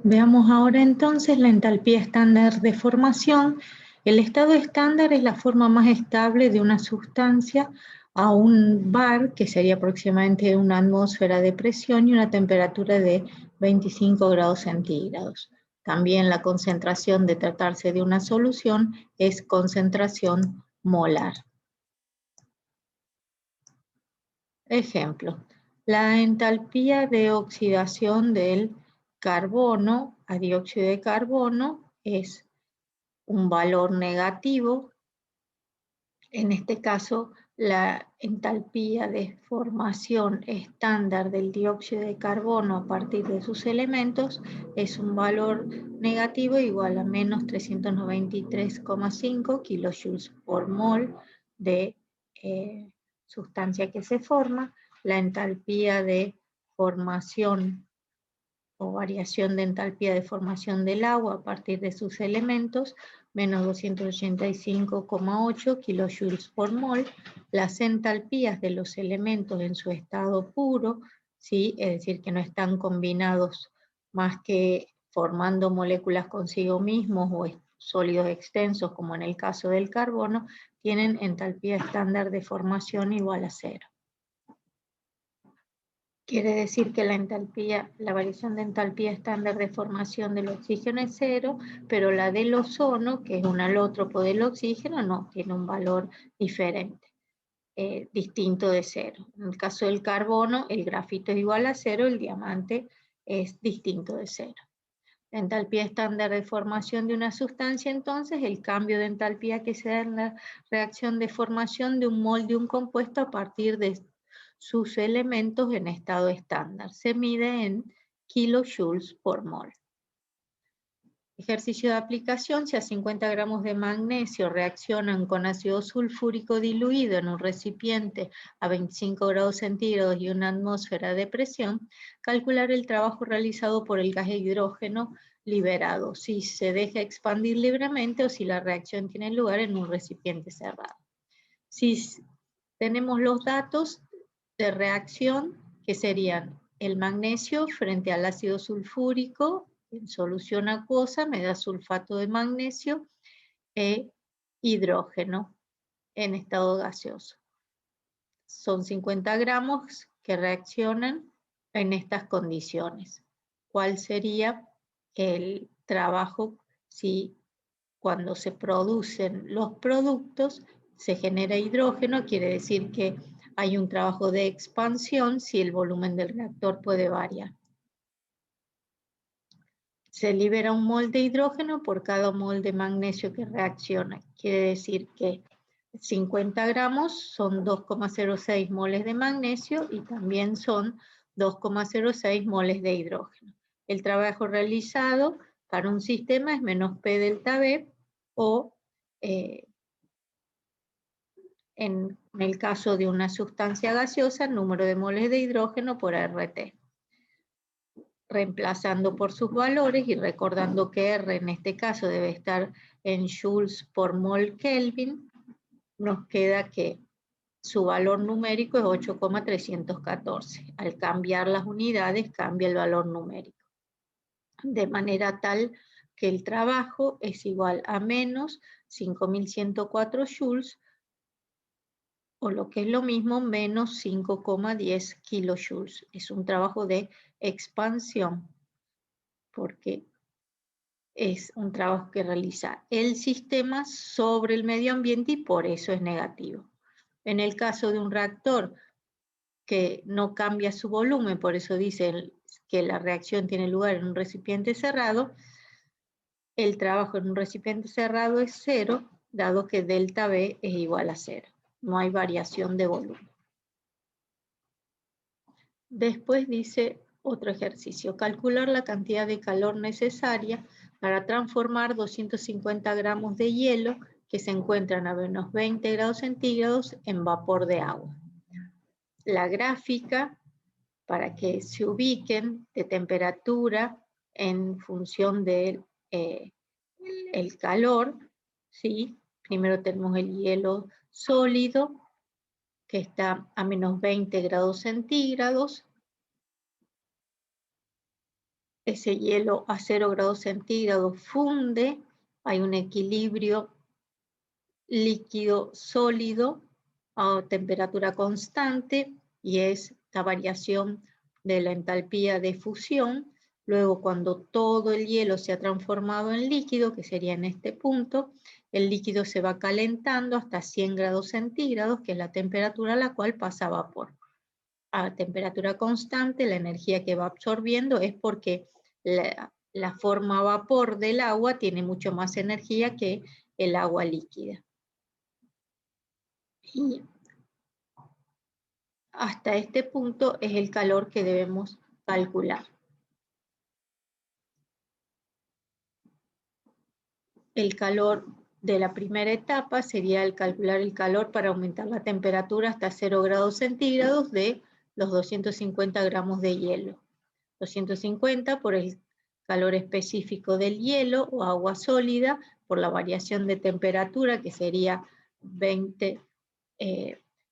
Veamos ahora entonces la entalpía estándar de formación. El estado estándar es la forma más estable de una sustancia a un bar, que sería aproximadamente una atmósfera de presión y una temperatura de 25 grados centígrados. También la concentración de tratarse de una solución es concentración molar. Ejemplo, la entalpía de oxidación del carbono a dióxido de carbono es un valor negativo. En este caso, la entalpía de formación estándar del dióxido de carbono a partir de sus elementos es un valor negativo igual a menos 393,5 kilojoules por mol de sustancia que se forma. La entalpía de formación o variación de entalpía de formación del agua a partir de sus elementos, menos 285,8 kilojoules por mol. Las entalpías de los elementos en su estado puro, ¿sí? Es decir, que no están combinados más que formando moléculas consigo mismos o sólidos extensos, como en el caso del carbono, tienen entalpía estándar de formación igual a 0. Quiere decir que la variación de entalpía estándar de formación del oxígeno es 0, pero la del ozono, que es un alótropo del oxígeno, no, tiene un valor diferente, distinto de 0. En el caso del carbono, el grafito es igual a 0, el diamante es distinto de 0. La entalpía estándar de formación de una sustancia, entonces, el cambio de entalpía que se da en la reacción de formación de un mol de un compuesto a partir de sus elementos en estado estándar. Se mide en kilojoules por mol. Ejercicio de aplicación: si a 50 gramos de magnesio reaccionan con ácido sulfúrico diluido en un recipiente a 25 grados centígrados y una atmósfera de presión, calcular el trabajo realizado por el gas de hidrógeno liberado, si se deja expandir libremente o si la reacción tiene lugar en un recipiente cerrado. Si tenemos los datos de reacción, que serían el magnesio frente al ácido sulfúrico en solución acuosa, me da sulfato de magnesio e hidrógeno en estado gaseoso. Son 50 gramos que reaccionan en estas condiciones. ¿Cuál sería el trabajo si cuando se producen los productos se genera hidrógeno? Quiere decir que hay un trabajo de expansión si el volumen del reactor puede variar. Se libera un mol de hidrógeno por cada mol de magnesio que reacciona. Quiere decir que 50 gramos son 2,06 moles de magnesio y también son 2,06 moles de hidrógeno. El trabajo realizado para un sistema es menos P delta B o en el caso de una sustancia gaseosa, el número de moles de hidrógeno por RT. Reemplazando por sus valores y recordando que R en este caso debe estar en joules por mol Kelvin, nos queda que su valor numérico es 8,314. Al cambiar las unidades, cambia el valor numérico. De manera tal que el trabajo es igual a menos 5.104 joules, o lo que es lo mismo, menos 5,10 kilojoules. Es un trabajo de expansión, porque es un trabajo que realiza el sistema sobre el medio ambiente y por eso es negativo. En el caso de un reactor que no cambia su volumen, por eso dice que la reacción tiene lugar en un recipiente cerrado, el trabajo en un recipiente cerrado es 0, dado que delta B es igual a 0. No hay variación de volumen. Después dice otro ejercicio: calcular la cantidad de calor necesaria para transformar 250 gramos de hielo que se encuentran a menos 20 grados centígrados en vapor de agua. La gráfica, para que se ubiquen, de temperatura en función del el calor, ¿sí? Primero tenemos el hielo sólido, que está a menos 20 grados centígrados. ese hielo a 0 grados centígrados funde, hay un equilibrio líquido sólido a temperatura constante y es la variación de la entalpía de fusión. Luego, cuando todo el hielo se ha transformado en líquido, que sería en este punto, el líquido se va calentando hasta 100 grados centígrados, que es la temperatura a la cual pasa a vapor. A temperatura constante, la energía que va absorbiendo es porque la forma vapor del agua tiene mucho más energía que el agua líquida. Y hasta este punto es el calor que debemos calcular. El calor de la primera etapa sería el calcular el calor para aumentar la temperatura hasta 0 grados centígrados de los 250 gramos de hielo. 250 por el calor específico del hielo o agua sólida, por la variación de temperatura que sería 20,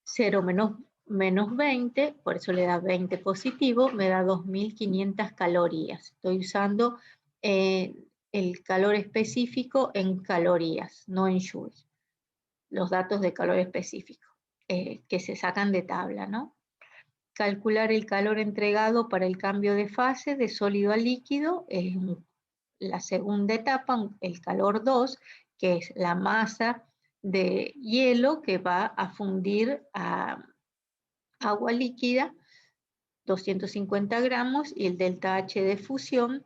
0 menos 20, por eso le da 20 positivo, me da 2500 calorías. Estoy usando el calor específico en calorías, no en joules. Los datos de calor específico, que se sacan de tabla, ¿no? Calcular el calor entregado para el cambio de fase de sólido a líquido es la segunda etapa, el calor 2, que es la masa de hielo que va a fundir a agua líquida, 250 gramos, y el delta H de fusión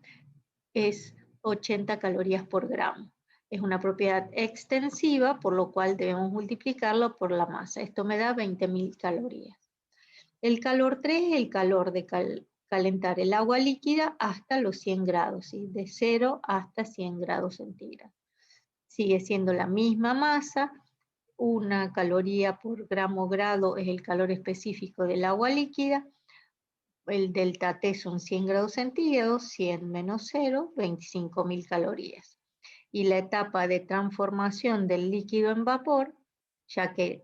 es 80 calorías por gramo. Es una propiedad extensiva, por lo cual debemos multiplicarlo por la masa. Esto me da 20.000 calorías. El calor 3 es el calor de calentar el agua líquida hasta los 100 grados, ¿sí? De 0 hasta 100 grados centígrados. Sigue siendo la misma masa, 1 caloría por gramo grado es el calor específico del agua líquida, el delta T son 100 grados centígrados, 100 menos 0, 25.000 calorías. Y la etapa de transformación del líquido en vapor, ya que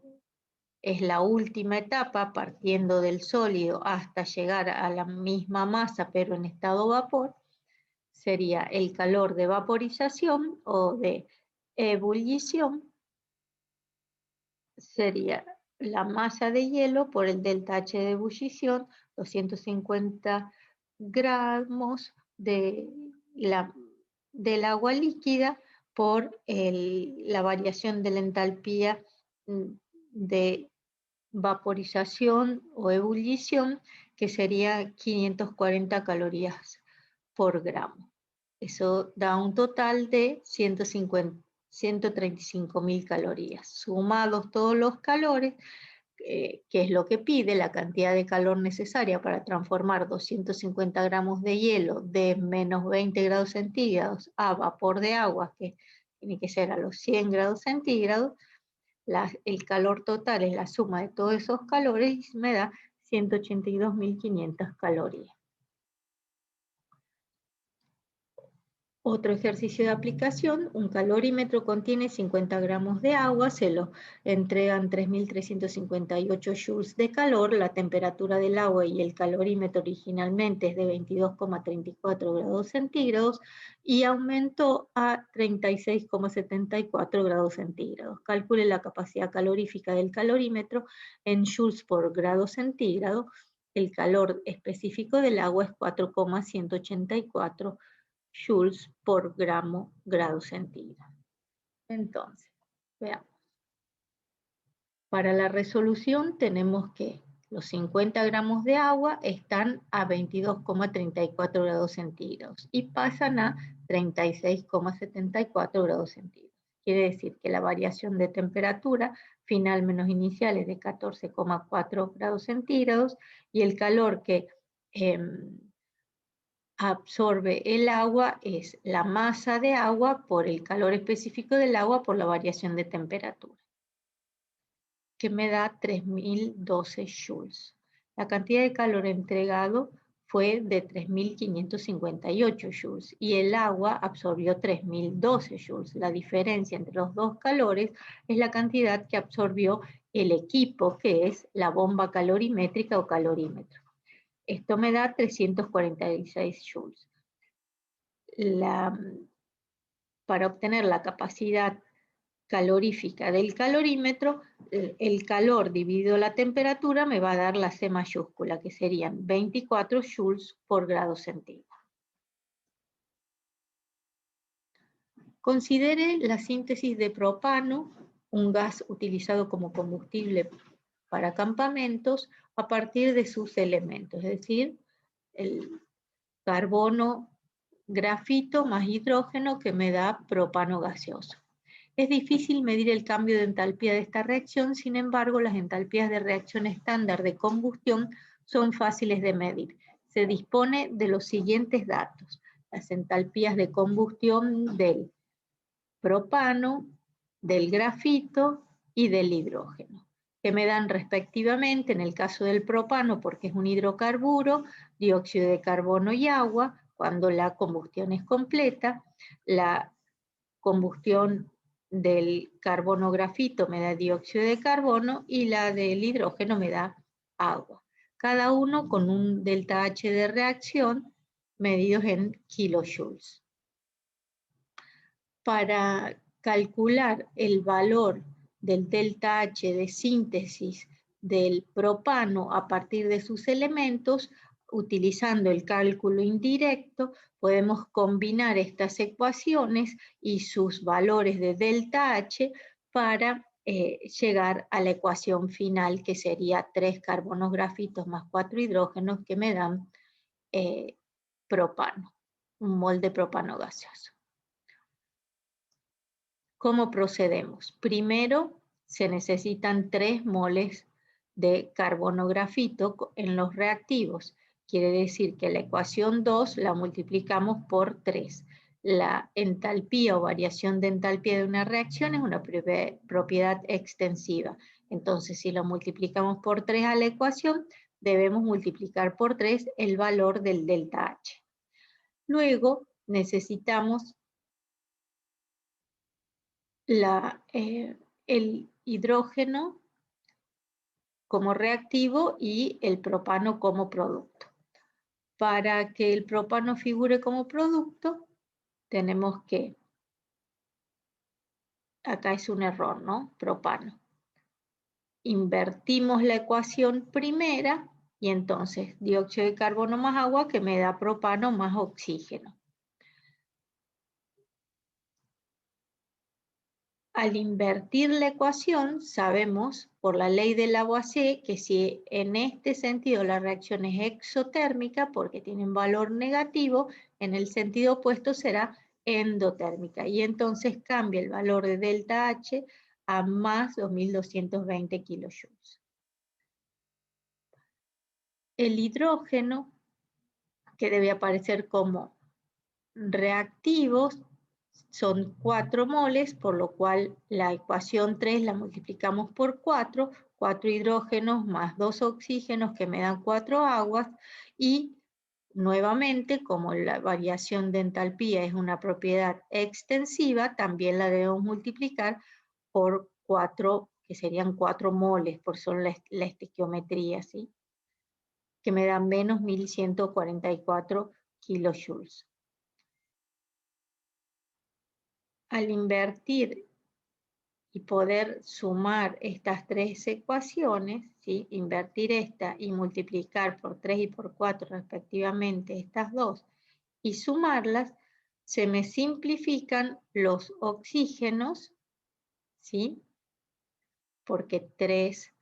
es la última etapa partiendo del sólido hasta llegar a la misma masa pero en estado vapor, sería el calor de vaporización o de ebullición, sería la masa de hielo por el delta H de ebullición, 250 gramos del agua líquida por la variación de la entalpía de vaporización o ebullición, que sería 540 calorías por gramo. Eso da un total de 135.000 calorías. Sumados todos los calores, que es lo que pide, la cantidad de calor necesaria para transformar 250 gramos de hielo de menos 20 grados centígrados a vapor de agua, que tiene que ser a los 100 grados centígrados, el calor total es la suma de todos esos calores y me da 182.500 calorías. Otro ejercicio de aplicación, un calorímetro contiene 50 gramos de agua, se lo entregan 3.358 joules de calor, la temperatura del agua y el calorímetro originalmente es de 22,34 grados centígrados y aumentó a 36,74 grados centígrados. Calcule la capacidad calorífica del calorímetro en joules por grado centígrado. El calor específico del agua es 4,184 joules por grado centígrado. Entonces, veamos. Para la resolución tenemos que los 50 gramos de agua están a 22,34 grados centígrados y pasan a 36,74 grados centígrados. Quiere decir que la variación de temperatura final menos inicial es de 14,4 grados centígrados y el calor que absorbe el agua es la masa de agua por el calor específico del agua por la variación de temperatura, que me da 3.012 joules. La cantidad de calor entregado fue de 3.558 joules y el agua absorbió 3.012 joules. La diferencia entre los dos calores es la cantidad que absorbió el equipo, que es la bomba calorimétrica o calorímetro. Esto me da 346 joules. para obtener la capacidad calorífica del calorímetro, el calor dividido la temperatura me va a dar la C mayúscula, que serían 24 joules por grado centígrado. Considere la síntesis de propano, un gas utilizado como combustible para campamentos, a partir de sus elementos, es decir, el carbono grafito más hidrógeno que me da propano gaseoso. Es difícil medir el cambio de entalpía de esta reacción, sin embargo, las entalpías de reacción estándar de combustión son fáciles de medir. Se dispone de los siguientes datos: las entalpías de combustión del propano, del grafito y del hidrógeno, que me dan respectivamente, en el caso del propano, porque es un hidrocarburo, dióxido de carbono y agua, cuando la combustión es completa. La combustión del carbono grafito me da dióxido de carbono y la del hidrógeno me da agua. Cada uno con un delta H de reacción medidos en kilojoules. Para calcular el valor del delta H de síntesis del propano a partir de sus elementos, utilizando el cálculo indirecto, podemos combinar estas ecuaciones y sus valores de delta H para llegar a la ecuación final, que sería 3 carbonos grafitos más 4 hidrógenos, que me dan propano, un mol de propano gaseoso. ¿Cómo procedemos? Primero, se necesitan 3 moles de carbono grafito en los reactivos. Quiere decir que la ecuación 2 la multiplicamos por 3. La entalpía o variación de entalpía de una reacción es una propiedad extensiva. Entonces, si lo multiplicamos por 3 a la ecuación, debemos multiplicar por 3 el valor del delta H. Luego, necesitamos el hidrógeno como reactivo y el propano como producto. Para que el propano figure como producto, tenemos que, acá es un error, ¿no? Propano. Invertimos la ecuación primera y entonces dióxido de carbono más agua, que me da propano más oxígeno. Al invertir la ecuación, sabemos por la ley de Lavoisier que si en este sentido la reacción es exotérmica, porque tiene un valor negativo, en el sentido opuesto será endotérmica. Y entonces cambia el valor de delta H a más 2220 kilojoules. El hidrógeno, que debe aparecer como reactivos, son 4 moles, por lo cual la ecuación 3 la multiplicamos por 4, 4 hidrógenos más 2 oxígenos, que me dan 4 aguas, y nuevamente, como la variación de entalpía es una propiedad extensiva, también la debemos multiplicar por 4, que serían 4 moles, por son la estequiometría, ¿sí? Que me dan menos 1144 kilojoules. Al invertir y poder sumar estas 3 ecuaciones, ¿sí? Invertir esta y multiplicar por 3 y por 4 respectivamente estas dos, y sumarlas, se me simplifican los oxígenos, ¿sí? Porque 3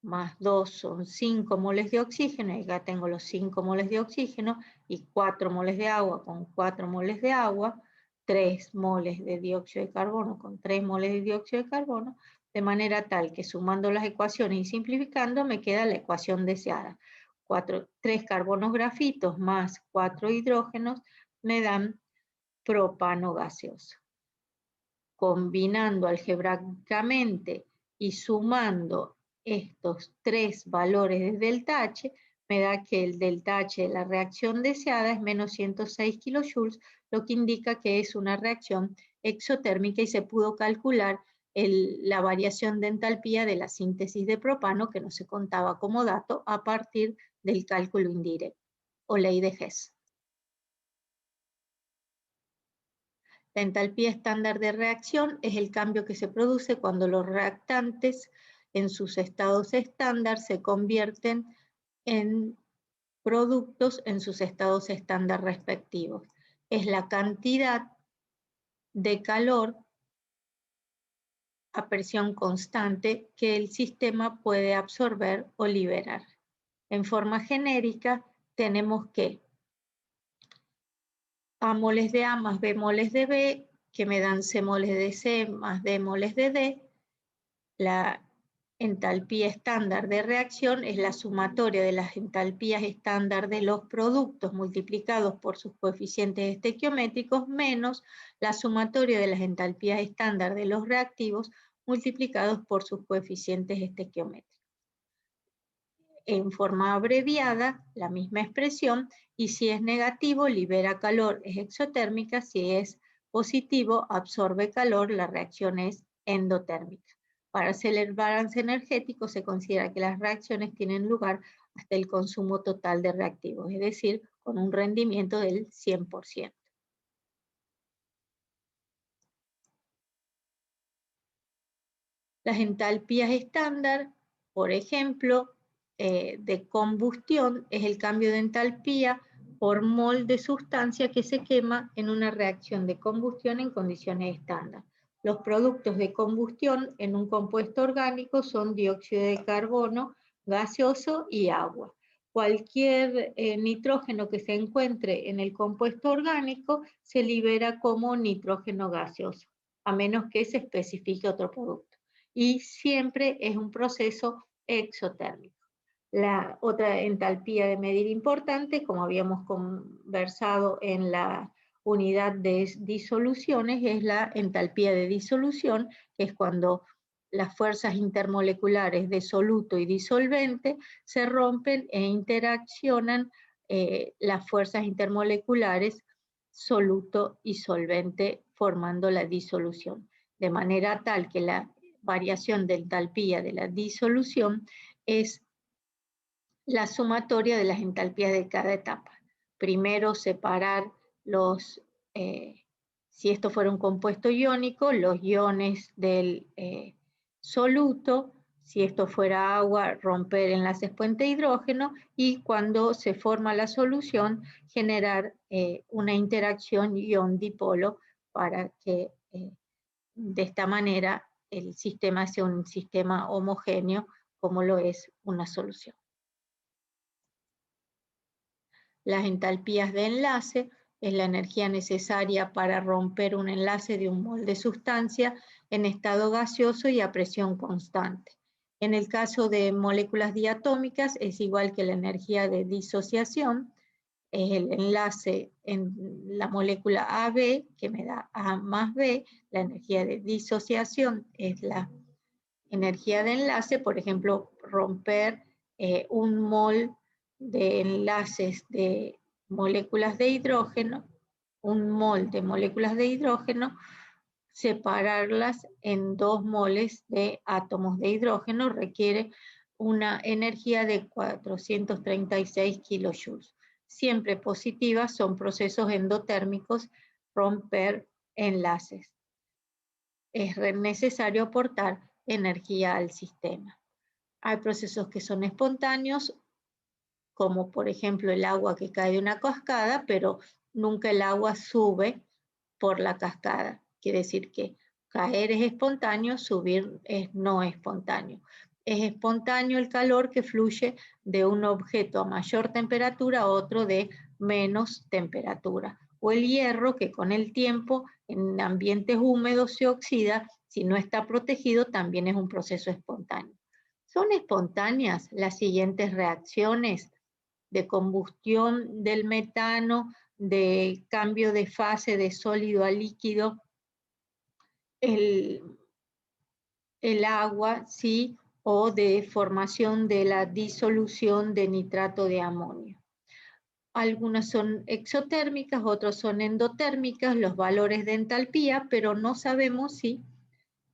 más 2 son 5 moles de oxígeno, y acá tengo los 5 moles de oxígeno, y 4 moles de agua con 4 moles de agua, 3 moles de dióxido de carbono con 3 moles de dióxido de carbono, de manera tal que sumando las ecuaciones y simplificando me queda la ecuación deseada. 3 carbonos grafitos más 4 hidrógenos me dan propano gaseoso. Combinando algebraicamente y sumando estos 3 valores de delta H, me da que el delta H de la reacción deseada es menos 106 kilojoules, lo que indica que es una reacción exotérmica, y se pudo calcular la variación de entalpía de la síntesis de propano, que no se contaba como dato, a partir del cálculo indirecto o ley de Hess. La entalpía estándar de reacción es el cambio que se produce cuando los reactantes en sus estados estándar se convierten en productos en sus estados estándar respectivos. Es la cantidad de calor a presión constante que el sistema puede absorber o liberar. En forma genérica, tenemos que A moles de A más B moles de B, que me dan C moles de C más D moles de D. La entalpía estándar de reacción es la sumatoria de las entalpías estándar de los productos multiplicados por sus coeficientes estequiométricos menos la sumatoria de las entalpías estándar de los reactivos multiplicados por sus coeficientes estequiométricos. En forma abreviada, la misma expresión, y si es negativo, libera calor, es exotérmica, si es positivo, absorbe calor, la reacción es endotérmica. Para hacer el balance energético se considera que las reacciones tienen lugar hasta el consumo total de reactivos, es decir, con un rendimiento del 100%. Las entalpías estándar, por ejemplo, de combustión, es el cambio de entalpía por mol de sustancia que se quema en una reacción de combustión en condiciones estándar. Los productos de combustión en un compuesto orgánico son dióxido de carbono gaseoso y agua. Cualquier nitrógeno que se encuentre en el compuesto orgánico se libera como nitrógeno gaseoso, a menos que se especifique otro producto. Y siempre es un proceso exotérmico. La otra entalpía de medir importante, como habíamos conversado en la unidad de disoluciones, es la entalpía de disolución, que es cuando las fuerzas intermoleculares de soluto y disolvente se rompen e interaccionan las fuerzas intermoleculares soluto y solvente formando la disolución, de manera tal que la variación de entalpía de la disolución es la sumatoria de las entalpías de cada etapa. Primero separar los, si esto fuera un compuesto iónico, los iones del soluto, si esto fuera agua, romper enlaces puente hidrógeno, y cuando se forma la solución, generar una interacción ion-dipolo para que de esta manera el sistema sea un sistema homogéneo como lo es una solución. Las entalpías de enlace es la energía necesaria para romper un enlace de un mol de sustancia en estado gaseoso y a presión constante. En el caso de moléculas diatómicas es igual que la energía de disociación, es el enlace en la molécula AB que me da A más B, la energía de disociación es la energía de enlace, por ejemplo, romper un mol de enlaces de moléculas de hidrógeno, un mol de moléculas de hidrógeno, separarlas en 2 moles de átomos de hidrógeno requiere una energía de 436 kilojoules. Siempre positivas, son procesos endotérmicos, romper enlaces. Es necesario aportar energía al sistema. Hay procesos que son espontáneos, como por ejemplo el agua que cae de una cascada, pero nunca el agua sube por la cascada. Quiere decir que caer es espontáneo, subir es no espontáneo. Es espontáneo el calor que fluye de un objeto a mayor temperatura a otro de menos temperatura. O el hierro que con el tiempo en ambientes húmedos se oxida, si no está protegido también es un proceso espontáneo. Son espontáneas las siguientes reacciones de combustión del metano, de cambio de fase de sólido a líquido, el agua, ¿sí? O de formación de la disolución de nitrato de amonio. Algunas son exotérmicas, otras son endotérmicas, los valores de entalpía, pero no sabemos si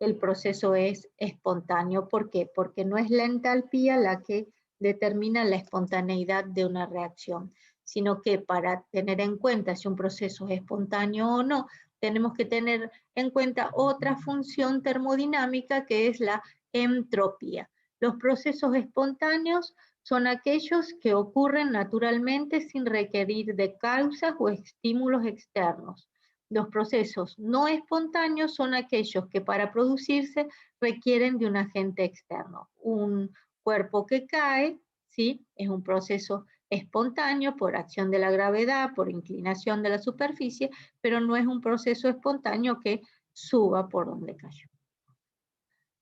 el proceso es espontáneo. ¿Por qué? Porque no es la entalpía la que determina la espontaneidad de una reacción, sino que para tener en cuenta si un proceso es espontáneo o no, tenemos que tener en cuenta otra función termodinámica que es la entropía. Los procesos espontáneos son aquellos que ocurren naturalmente sin requerir de causas o estímulos externos. Los procesos no espontáneos son aquellos que para producirse requieren de un agente externo. Un cuerpo que cae, ¿sí?, es un proceso espontáneo por acción de la gravedad, por inclinación de la superficie, pero no es un proceso espontáneo que suba por donde cayó.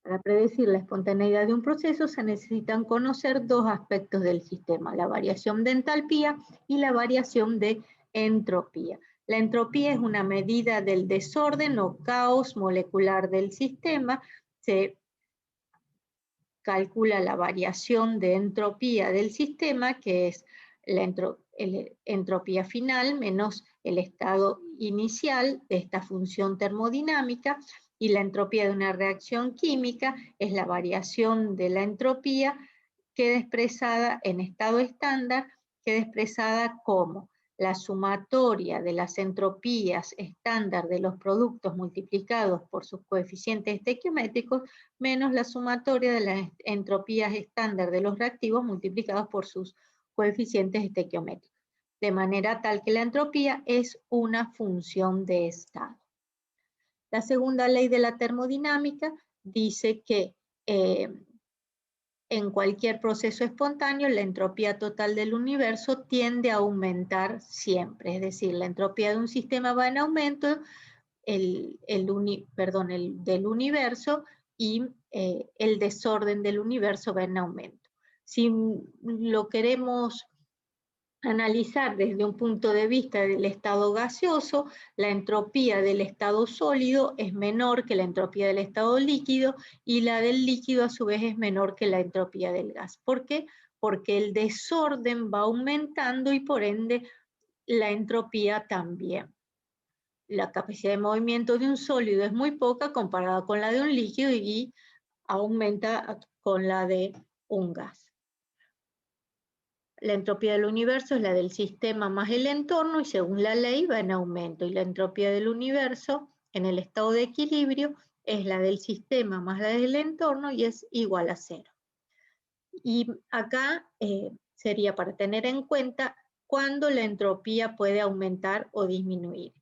Para predecir la espontaneidad de un proceso se necesitan conocer dos aspectos del sistema, la variación de entalpía y la variación de entropía. La entropía es una medida del desorden o caos molecular del sistema. Se calcula la variación de entropía del sistema, que es la entropía final menos el estado inicial de esta función termodinámica, y la entropía de una reacción química es la variación de la entropía, queda expresada en estado estándar, queda expresada como la sumatoria de las entropías estándar de los productos multiplicados por sus coeficientes estequiométricos menos la sumatoria de las entropías estándar de los reactivos multiplicados por sus coeficientes estequiométricos, de manera tal que la entropía es una función de estado. La segunda ley de la termodinámica dice que en cualquier proceso espontáneo la entropía total del universo tiende a aumentar siempre, es decir, la entropía de un sistema va en aumento, del universo, y el desorden del universo va en aumento. Si lo queremos analizar desde un punto de vista del estado gaseoso, la entropía del estado sólido es menor que la entropía del estado líquido, y la del líquido a su vez es menor que la entropía del gas. ¿Por qué? Porque el desorden va aumentando y por ende la entropía también. La capacidad de movimiento de un sólido es muy poca comparada con la de un líquido y aumenta con la de un gas. La entropía del universo es la del sistema más el entorno y según la ley va en aumento, y la entropía del universo en el estado de equilibrio es la del sistema más la del entorno y es igual a 0. Y acá sería para tener en cuenta cuándo la entropía puede aumentar o disminuir.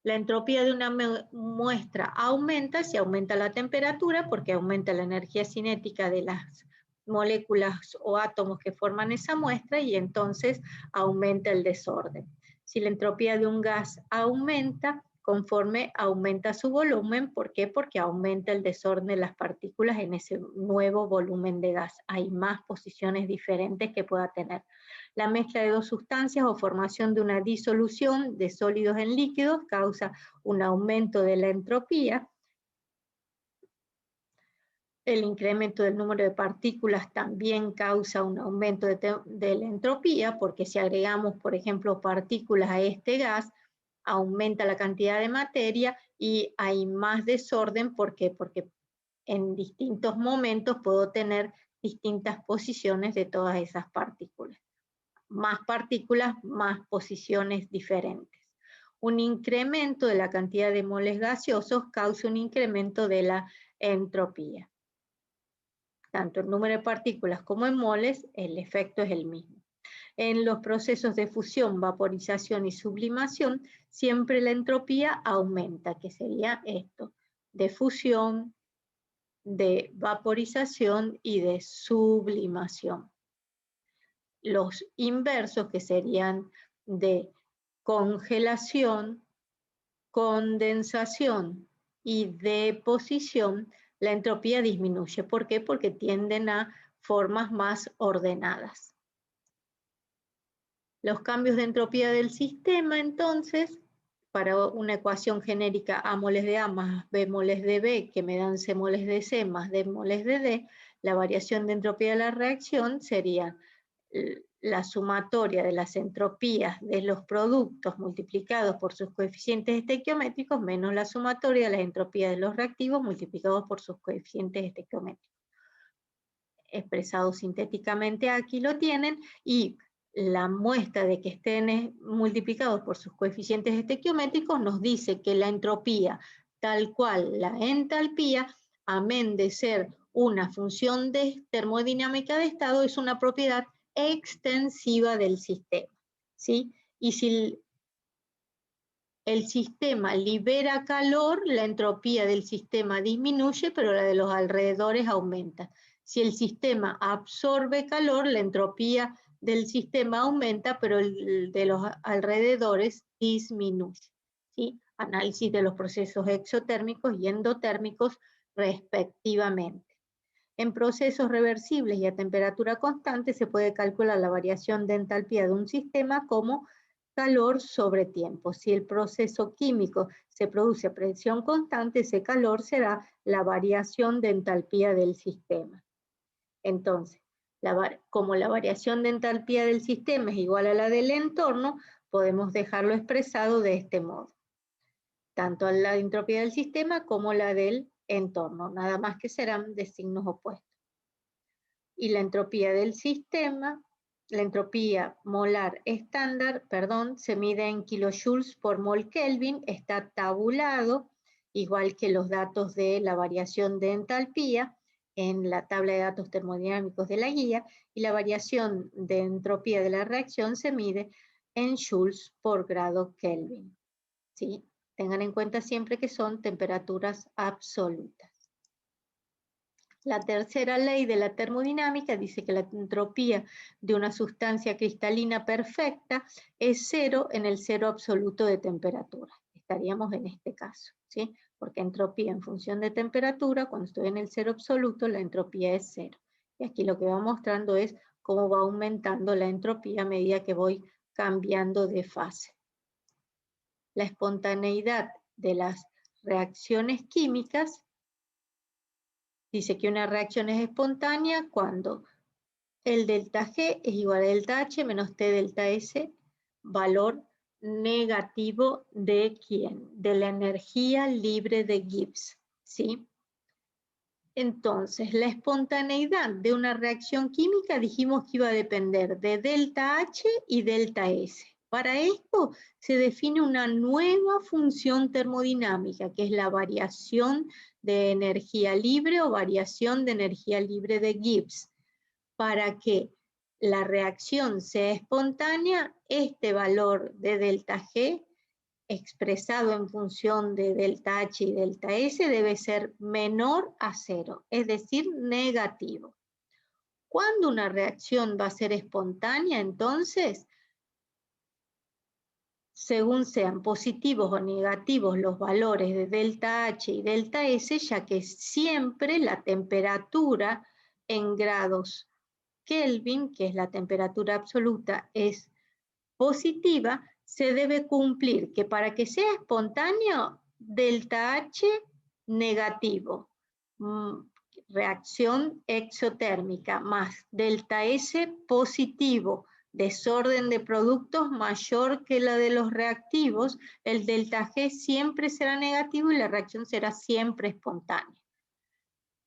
La entropía de una muestra aumenta si aumenta la temperatura, porque aumenta la energía cinética de las moléculas o átomos que forman esa muestra, y entonces aumenta el desorden. Si la entropía de un gas aumenta, conforme aumenta su volumen, ¿por qué? Porque aumenta el desorden de las partículas en ese nuevo volumen de gas. Hay más posiciones diferentes que pueda tener. La mezcla de dos sustancias o formación de una disolución de sólidos en líquidos causa un aumento de la entropía. El incremento del número de partículas también causa un aumento de la entropía, porque si agregamos, por ejemplo, partículas a este gas, aumenta la cantidad de materia y hay más desorden. ¿Por qué? Porque en distintos momentos puedo tener distintas posiciones de todas esas partículas. Más partículas, más posiciones diferentes. Un incremento de la cantidad de moles gaseosos causa un incremento de la entropía. Tanto en número de partículas como en moles, el efecto es el mismo. En los procesos de fusión, vaporización y sublimación, siempre la entropía aumenta, que sería esto, de fusión, de vaporización y de sublimación. Los inversos, que serían de congelación, condensación y deposición, la entropía disminuye. ¿Por qué? Porque tienden a formas más ordenadas. Los cambios de entropía del sistema, entonces, para una ecuación genérica A moles de A más B moles de B, que me dan C moles de C más D moles de D, la variación de entropía de la reacción sería la sumatoria de las entropías de los productos multiplicados por sus coeficientes estequiométricos menos la sumatoria de las entropías de los reactivos multiplicados por sus coeficientes estequiométricos. Expresado sintéticamente aquí lo tienen, y la muestra de que estén multiplicados por sus coeficientes estequiométricos nos dice que la entropía, tal cual la entalpía, amén de ser una función de termodinámica de estado, es una propiedad extensiva del sistema, ¿sí? Y si el sistema libera calor, la entropía del sistema disminuye, pero la de los alrededores aumenta. Si el sistema absorbe calor, la entropía del sistema aumenta, pero el de los alrededores disminuye, ¿sí? Análisis de los procesos exotérmicos y endotérmicos respectivamente. En procesos reversibles y a temperatura constante se puede calcular la variación de entalpía de un sistema como calor sobre tiempo. Si el proceso químico se produce a presión constante, ese calor será la variación de entalpía del sistema. Entonces, como la variación de entalpía del sistema es igual a la del entorno, podemos dejarlo expresado de este modo. Tanto la entropía del sistema como la del entorno, nada más que serán de signos opuestos. Y la entropía del sistema, la entropía molar estándar, se mide en kilojoules por mol Kelvin, está tabulado, igual que los datos de la variación de entalpía en la tabla de datos termodinámicos de la guía, y la variación de entropía de la reacción se mide en joules por grado Kelvin, ¿sí? Tengan en cuenta siempre que son temperaturas absolutas. La tercera ley de la termodinámica dice que la entropía de una sustancia cristalina perfecta es cero en el cero absoluto de temperatura. Estaríamos en este caso, ¿sí? Porque entropía en función de temperatura, cuando estoy en el cero absoluto, la entropía es cero. Y aquí lo que va mostrando es cómo va aumentando la entropía a medida que voy cambiando de fase. La espontaneidad de las reacciones químicas dice que una reacción es espontánea cuando el delta G es igual a delta H menos T delta S, valor negativo de ¿quién? De la energía libre de Gibbs, ¿sí? Entonces, la espontaneidad de una reacción química dijimos que iba a depender de delta H y delta S. Para esto se define una nueva función termodinámica, que es la variación de energía libre o variación de energía libre de Gibbs. Para que la reacción sea espontánea, este valor de delta G expresado en función de delta H y delta S debe ser menor a cero, es decir, negativo. ¿Cuándo una reacción va a ser espontánea? Entonces, según sean positivos o negativos los valores de delta H y delta S, ya que siempre la temperatura en grados Kelvin, que es la temperatura absoluta, es positiva, se debe cumplir que para que sea espontáneo, delta H negativo, reacción exotérmica, más delta S positivo, desorden de productos mayor que la de los reactivos, el delta G siempre será negativo y la reacción será siempre espontánea.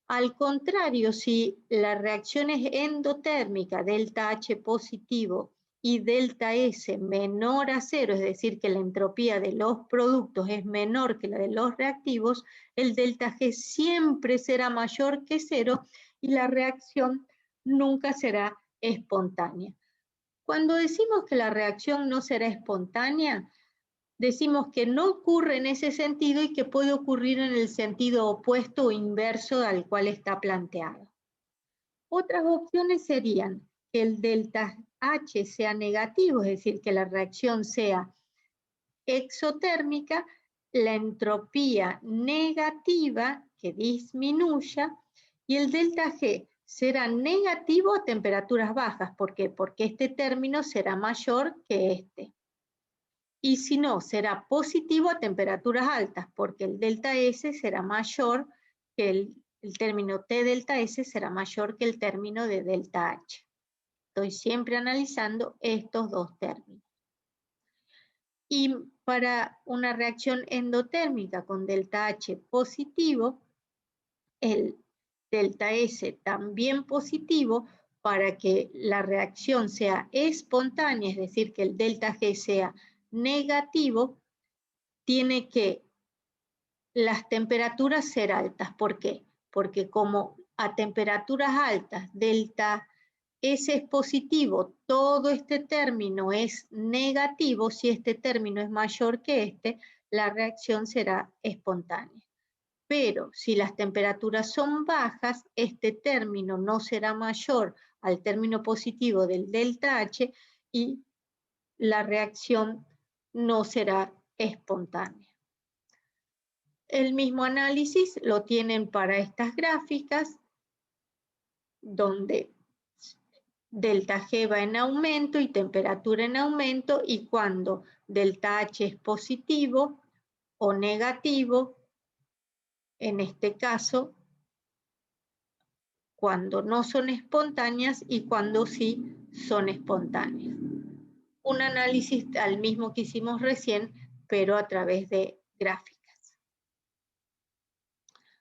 Al contrario, si la reacción es endotérmica, delta H positivo, y delta S menor a cero, es decir, que la entropía de los productos es menor que la de los reactivos, el delta G siempre será mayor que cero y la reacción nunca será espontánea. Cuando decimos que la reacción no será espontánea, decimos que no ocurre en ese sentido y que puede ocurrir en el sentido opuesto o inverso al cual está planteado. Otras opciones serían que el delta H sea negativo, es decir, que la reacción sea exotérmica, la entropía negativa que disminuya y el delta G será negativo a temperaturas bajas. ¿Por qué? Porque este término será mayor que este. Y si no, será positivo a temperaturas altas, porque el delta S será mayor que el término T delta S será mayor que el término de delta H. Estoy siempre analizando estos dos términos. Y para una reacción endotérmica con delta H positivo, el delta S también positivo para que la reacción sea espontánea, es decir, que el delta G sea negativo, tiene que las temperaturas ser altas. ¿Por qué? Porque como a temperaturas altas delta S es positivo, todo este término es negativo, si este término es mayor que este, la reacción será espontánea. Pero si las temperaturas son bajas, este término no será mayor al término positivo del delta H y la reacción no será espontánea. El mismo análisis lo tienen para estas gráficas, donde delta G va en aumento y temperatura en aumento, y cuando delta H es positivo o negativo, en este caso, cuando no son espontáneas y cuando sí son espontáneas. Un análisis al mismo que hicimos recién, pero a través de gráficas.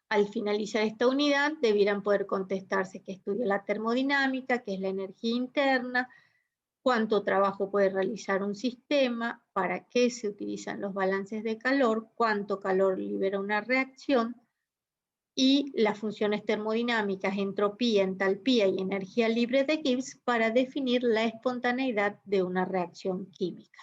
Al finalizar esta unidad, debieran poder contestarse qué estudia la termodinámica, qué es la energía interna, cuánto trabajo puede realizar un sistema, para qué se utilizan los balances de calor, cuánto calor libera una reacción, y las funciones termodinámicas, entropía, entalpía y energía libre de Gibbs para definir la espontaneidad de una reacción química.